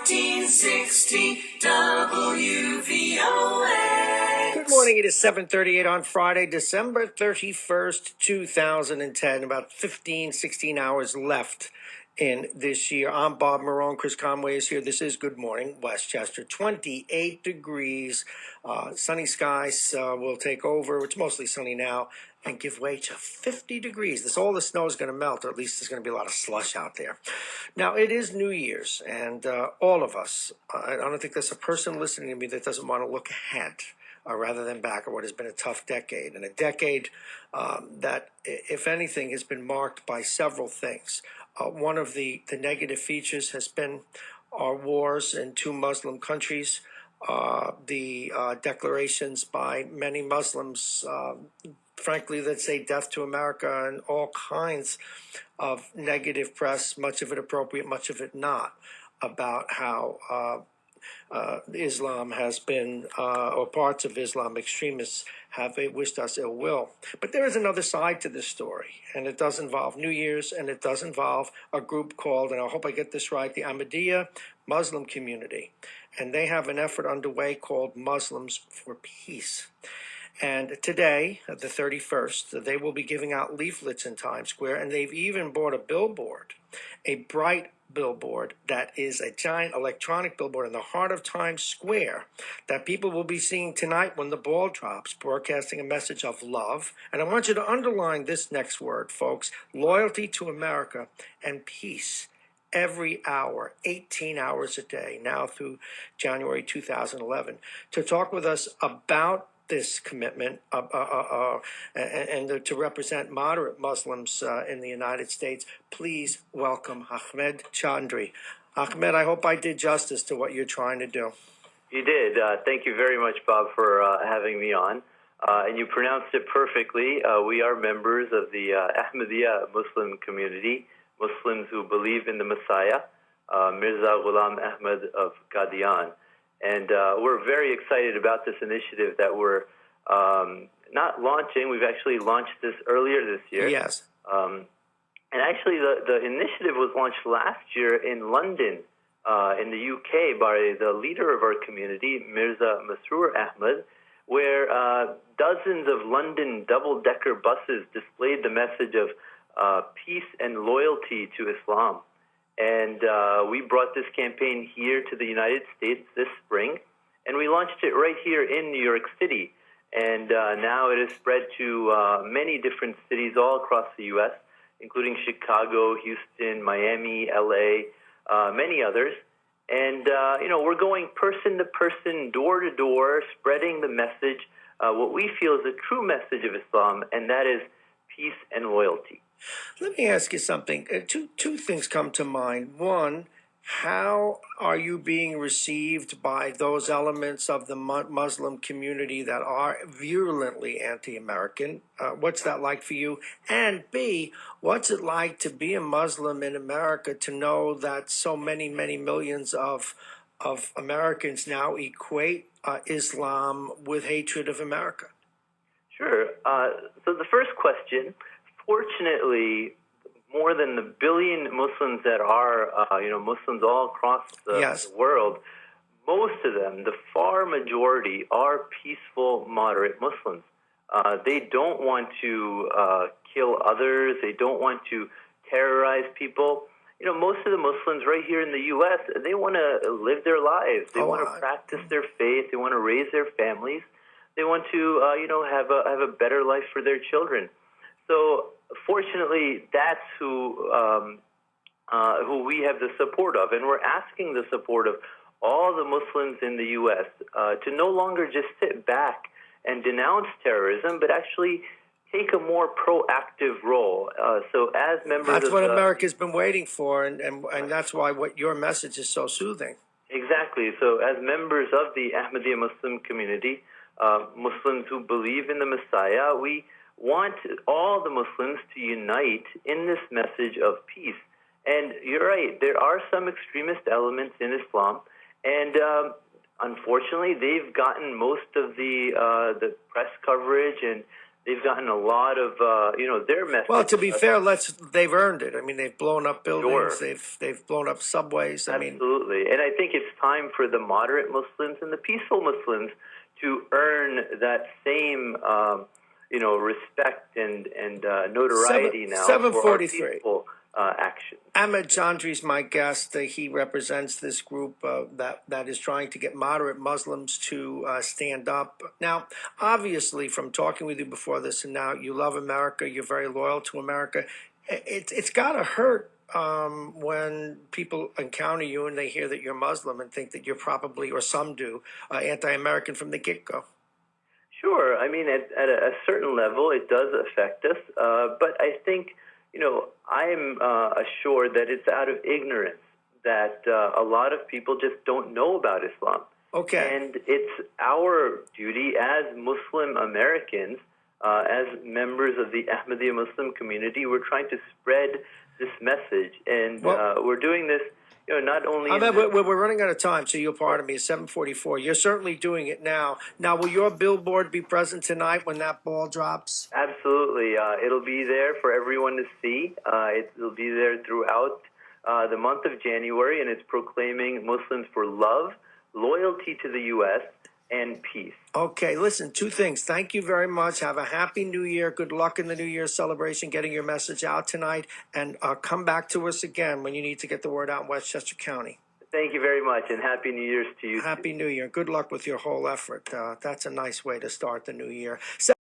1460 WVOX. Good morning. It is 7:38 on Friday, December 31st, 2010. About 16 hours left in this year. I'm Bob Marone. Chris Conway is here. This is Good Morning Westchester. 28 degrees. Sunny skies will take over. It's mostly sunny now and give way to 50 degrees. All the snow is going to melt, or at least there's going to be a lot of slush out there. Now, it is New Year's, and all of us, I don't think there's a person listening to me that doesn't want to look ahead rather than back at what has been a tough decade, and a decade that, if anything, has been marked by several things. One of the negative features has been our wars in two Muslim countries, the declarations by many Muslims, frankly, that say death to America, and all kinds of negative press, much of it appropriate, much of it not, about how Islam has been, or parts of Islam, extremists have wished us ill will. But there is another side to this story, and it does involve New Year's, and it does involve a group called, and I hope I get this right, the Ahmadiyya Muslim community. And they have an effort underway called Muslims for Peace. And today, the 31st, they will be giving out leaflets in Times Square, and they've even bought a billboard, a bright billboard that is a giant electronic billboard in the heart of Times Square that people will be seeing tonight when the ball drops, broadcasting a message of love. And I want you to underline this next word, folks: loyalty to America and peace. Every hour, 18 hours a day, now through January 2011. To talk with us about this commitment and to represent moderate Muslims in the United States, please welcome Ahmed Chandri. Ahmed, I hope I did justice to what you're trying to do. You did. Thank you very much, Bob, for having me on. And you pronounced it perfectly. We are members of the Ahmadiyya Muslim community, Muslims who believe in the Messiah, Mirza Ghulam Ahmad of Qadian. And we're very excited about this initiative that we're not launching. We've actually launched this earlier this year. Yes. And actually, the initiative was launched last year in London, in the UK, by the leader of our community, Mirza Masroor Ahmad, where dozens of London double-decker buses displayed the message of peace and loyalty to Islam. And we brought this campaign here to the United States this spring, and we launched it right here in New York City. And now it has spread to many different cities all across the U.S., including Chicago, Houston, Miami, L.A., many others. And, we're going person to person, door to door, spreading the message, what we feel is a true message of Islam, and that is peace and loyalty. Let me ask you something. Two things come to mind. One, how are you being received by those elements of the Muslim community that are virulently anti-American? What's that like for you? And B, what's it like to be a Muslim in America, to know that so many, many millions of Americans now equate Islam with hatred of America? Sure. So the first question, fortunately, more than the billion Muslims that are, Muslims all across the world, most of them, the far majority, are peaceful, moderate Muslims. They don't want to kill others. They don't want to terrorize people. Most of the Muslims right here in the U.S., they want to live their lives. They want to practice their faith. They want to raise their families. They want to, have a better life for their children. So, fortunately, that's who we have the support of, and we're asking the support of all the Muslims in the U.S. To no longer just sit back and denounce terrorism, but actually take a more proactive role. So, as members, that's what America's been waiting for, and that's why what your message is so soothing. Exactly. So, as members of the Ahmadiyya Muslim community, Muslims who believe in the Messiah, we want all the Muslims to unite in this message of peace. And you're right, there are some extremist elements in Islam, and unfortunately, they've gotten most of the press coverage, and They've gotten a lot of, their message. Well, to be fair, they've earned it. I mean, they've blown up buildings, Sure. they've blown up subways. Absolutely. And I think it's time for the moderate Muslims and the peaceful Muslims to earn that same, respect and notoriety now for our peaceful actions. Ahmed Chandri's my guest. He represents this group that is trying to get moderate Muslims to stand up. Now, obviously, from talking with you before this and now, you love America. You're very loyal to America. It's got to hurt when people encounter you and they hear that you're Muslim and think that you're probably, or some do, anti-American from the get-go. Sure. I mean, at a certain level, it does affect us. But I think, I'm assured that it's out of ignorance that a lot of people just don't know about Islam. Okay. And it's our duty as Muslim Americans, as members of the Ahmadiyya Muslim community, we're trying to spread this message. And we're doing this, not only... we're running out of time, so you'll pardon me. It's 7:44. You're certainly doing it now. Now, will your billboard be present tonight when that ball drops? Absolutely. It'll be there for everyone to see. It'll be there throughout the month of January, and it's proclaiming Muslims for love, loyalty to the U.S., and peace. Okay, listen, two things. Thank you very much. Have a happy New Year. Good luck in the New Year celebration, getting your message out tonight. And come back to us again when you need to get the word out in Westchester County. Thank you very much, and Happy New Year's to you. Happy New Year. Good luck with your whole effort. That's a nice way to start the new year.